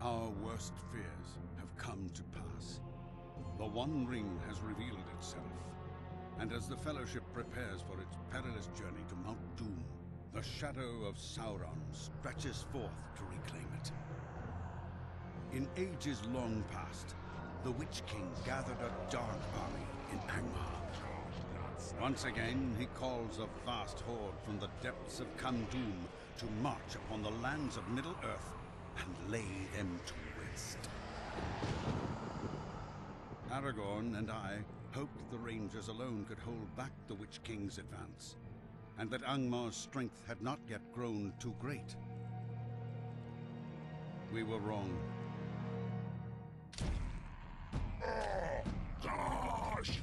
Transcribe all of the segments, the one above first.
Our worst fears have come to pass. The One Ring has revealed itself, and as the Fellowship prepares for its perilous journey to Mount Doom, the shadow of Sauron stretches forth to reclaim it. In ages long past, the Witch King gathered a dark army in Angmar. Once again, he calls a vast horde from the depths of Doom to march upon the lands of Middle-earth and lay them to waste. Aragorn and I hoped the Rangers alone could hold back the Witch King's advance, and that Angmar's strength had not yet grown too great. We were wrong. Gosh!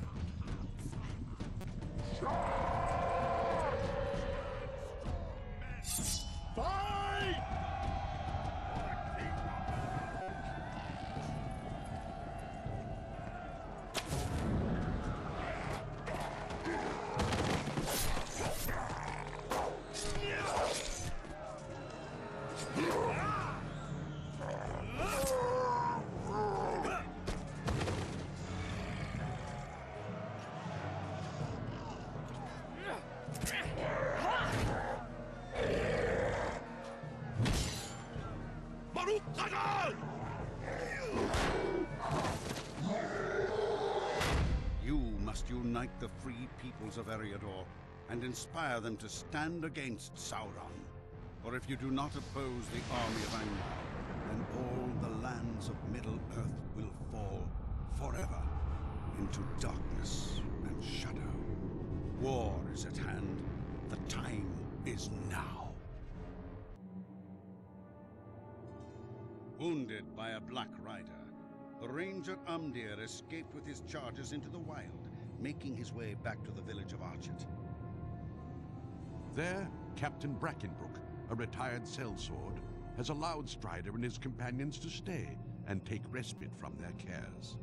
Fight! You must unite the free peoples of Eriador and inspire them to stand against Sauron. For if you do not oppose the army of Angmar, then all the lands of Middle-earth will fall forever into darkness and shadow. War is at hand. The time is now. Wounded by a black rider, the ranger Amdir escaped with his charges into the wild, making his way back to the village of Archet. There, Captain Brackenbrook, a retired sellsword, has allowed Strider and his companions to stay and take respite from their cares.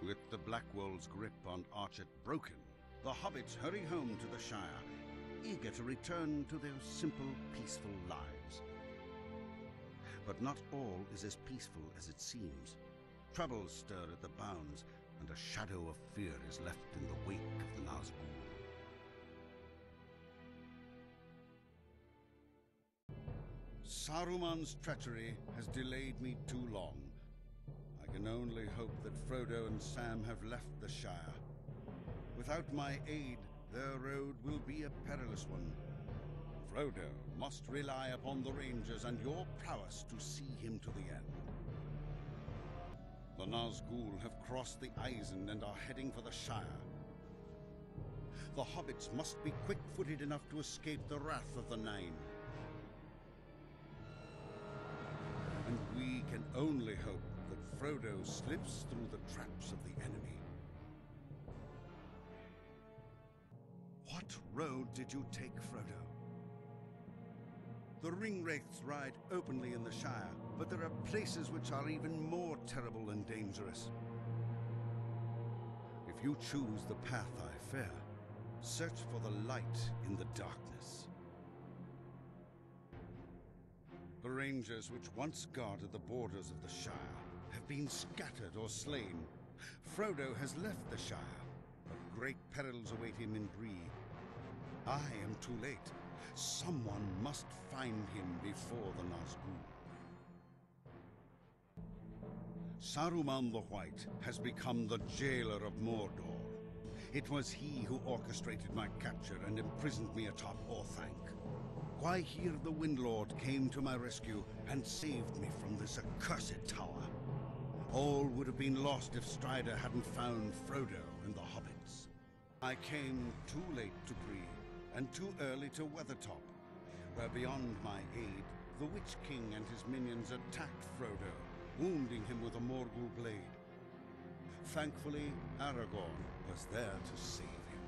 With the Blackwolves' grip on Archet broken, the hobbits hurry home to the Shire, eager to return to their simple, peaceful lives. But not all is as peaceful as it seems. Troubles stir at the bounds, and a shadow of fear is left in the wake of the Nazgûl. Saruman's treachery has delayed me too long. I can only hope that Frodo and Sam have left the Shire. Without my aid, their road will be a perilous one. Frodo must rely upon the Rangers and your prowess to see him to the end. The Nazgûl have crossed the Isen and are heading for the Shire. The hobbits must be quick-footed enough to escape the wrath of the Nine. And we can only hope that Frodo slips through the traps of the enemy. What road did you take, Frodo? The Ringwraiths ride openly in the Shire, but there are places which are even more terrible and dangerous. If you choose the path I fear, search for the light in the darkness. The Rangers which once guarded the borders of the Shire have been scattered or slain. Frodo has left the Shire, but great perils await him in Bree. I am too late. Someone must find him before the Nazgûl. Saruman the White has become the jailer of Mordor. It was he who orchestrated my capture and imprisoned me atop Orthanc. Gwaihir the Windlord came to my rescue and saved me from this accursed tower. All would have been lost if Strider hadn't found Frodo and the hobbits. I came too late to Bree, and too early to Weathertop, where beyond my aid, the Witch King and his minions attacked Frodo, wounding him with a Morgul blade. Thankfully, Aragorn was there to save him.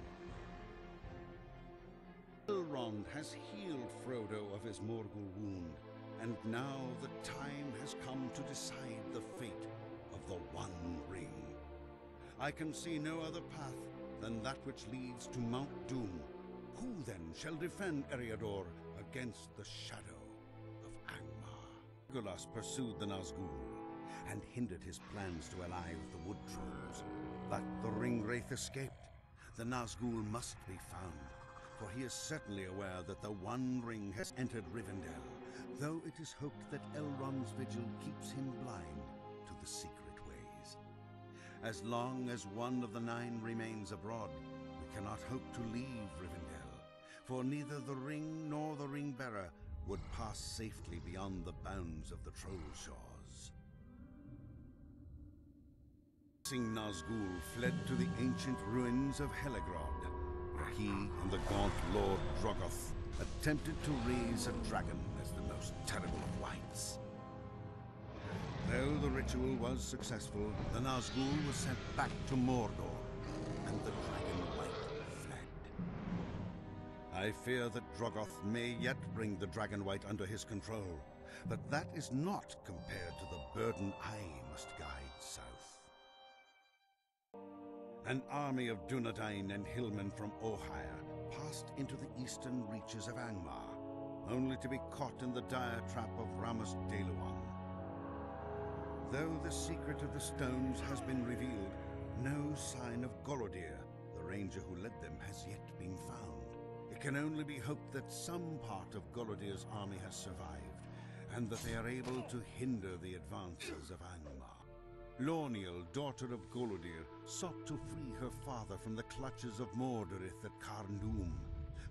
Elrond has healed Frodo of his Morgul wound, and now the time has come to decide the fate of the One Ring. I can see no other path than that which leads to Mount Doom. Who then shall defend Eriador against the shadow of Angmar? Legolas pursued the Nazgul and hindered his plans to ally with the Wood Trolls. But the Ringwraith escaped. The Nazgul must be found, for he is certainly aware that the One Ring has entered Rivendell, though it is hoped that Elrond's vigil keeps him blind to the secret ways. As long as one of the nine remains abroad, we cannot hope to leave Rivendell, for neither the ring nor the ring-bearer would pass safely beyond the bounds of the Troll Shores. Nazgul fled to the ancient ruins of Helegrod, where he and the gaunt Lord Drogoth attempted to raise a dragon as the most terrible of wights. Though the ritual was successful, the Nazgul was sent back to Mordor, and the dragon wight fled. I fear that Drogoth may yet bring the dragon wight under his control, but that is not compared to the burden I must guide south. An army of Dunedain and hillmen from Ohire passed into the eastern reaches of Angmar, only to be caught in the dire trap of Ramus Deluan. Though the secret of the stones has been revealed, no sign of Golodir, the ranger who led them, has yet been found. It can only be hoped that some part of Golodir's army has survived, and that they are able to hinder the advances of Angmar. Lorniel, daughter of Golodir, sought to free her father from the clutches of Mordorith at Carn-dûm,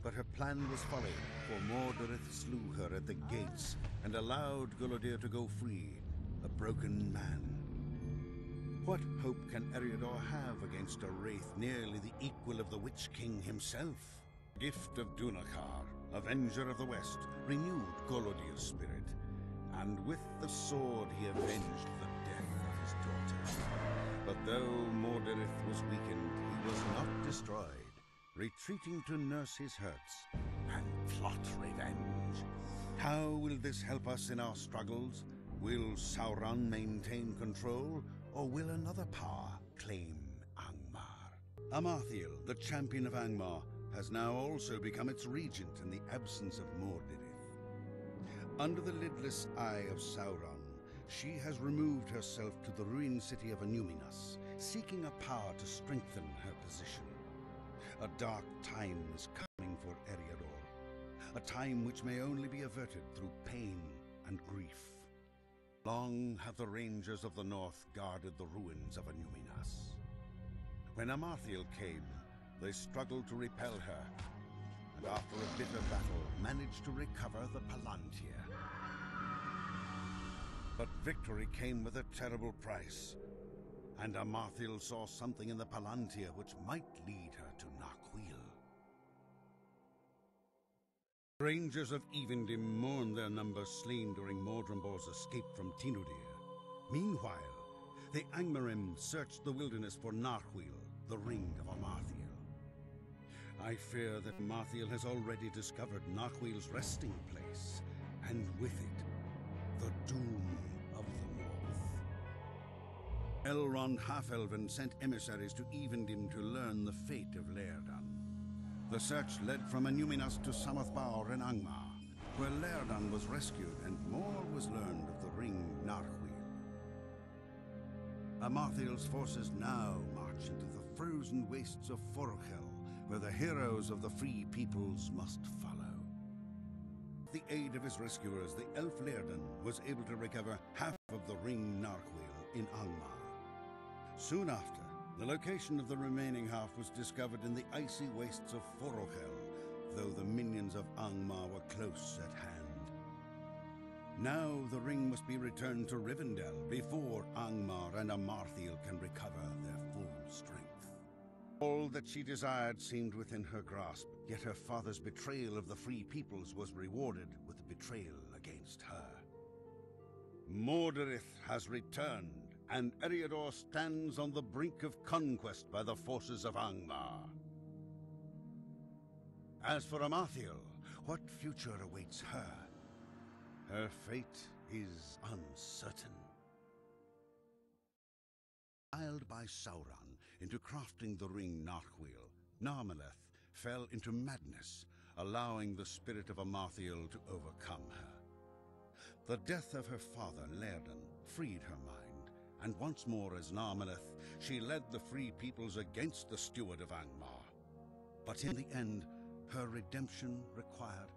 but her plan was folly, for Mordorith slew her at the gates and allowed Golodir to go free, a broken man. What hope can Eriador have against a wraith nearly the equal of the Witch King himself? Gift of Dunakar, Avenger of the West, renewed Golodir's spirit, and with the sword he avenged the death of his daughter. But though Mordorith was weakened, he was not destroyed, retreating to nurse his hurts and plot revenge. How will this help us in our struggles? Will Sauron maintain control, or will another power claim Angmar? Amathiel, the champion of Angmar, has now also become its regent in the absence of Mordorith. Under the lidless eye of Sauron, she has removed herself to the ruined city of Annúminas, seeking a power to strengthen her position. A dark time is coming for Eriador, a time which may only be averted through pain and grief. Long have the Rangers of the North guarded the ruins of Annúminas. When Amathiel came, they struggled to repel her, and after a bitter battle, managed to recover the Palantir. But victory came with a terrible price, and Amathiel saw something in the Palantir which might lead her to Narquil. Rangers of Evendim mourn their numbers slain during Mordrembor's escape from Tinudir. Meanwhile, the Angmarim searched the wilderness for Narquil, the ring of Amathiel. I fear that Amathiel has already discovered Narquil's resting place, and with it, the doom of the North. Elrond Half-Elven sent emissaries to Evendim to learn the fate of Laerdan. The search led from Annúminas to Samathbaur in Angmar, where Laerdan was rescued and more was learned of the ring Narquil. Amathiel's forces now march into the frozen wastes of Forochel, where the heroes of the Free Peoples must follow. With the aid of his rescuers, the elf Laerdan was able to recover half of the ring Narquil in Angmar. Soon after, the location of the remaining half was discovered in the icy wastes of Forochel, though the minions of Angmar were close at hand. Now the ring must be returned to Rivendell before Angmar and Amathiel can recover their full strength. All that she desired seemed within her grasp, yet her father's betrayal of the Free Peoples was rewarded with a betrayal against her. Mordorith has returned, and Eriador stands on the brink of conquest by the forces of Angmar. As for Amathiel, what future awaits her? Her fate is uncertain. Beguiled by Sauron, into crafting the ring Narchwheel, Narmeleth fell into madness, allowing the spirit of Amathiel to overcome her. The death of her father, Laerdan, freed her mind, and once more as Narmeleth, she led the free peoples against the steward of Angmar. But in the end, her redemption required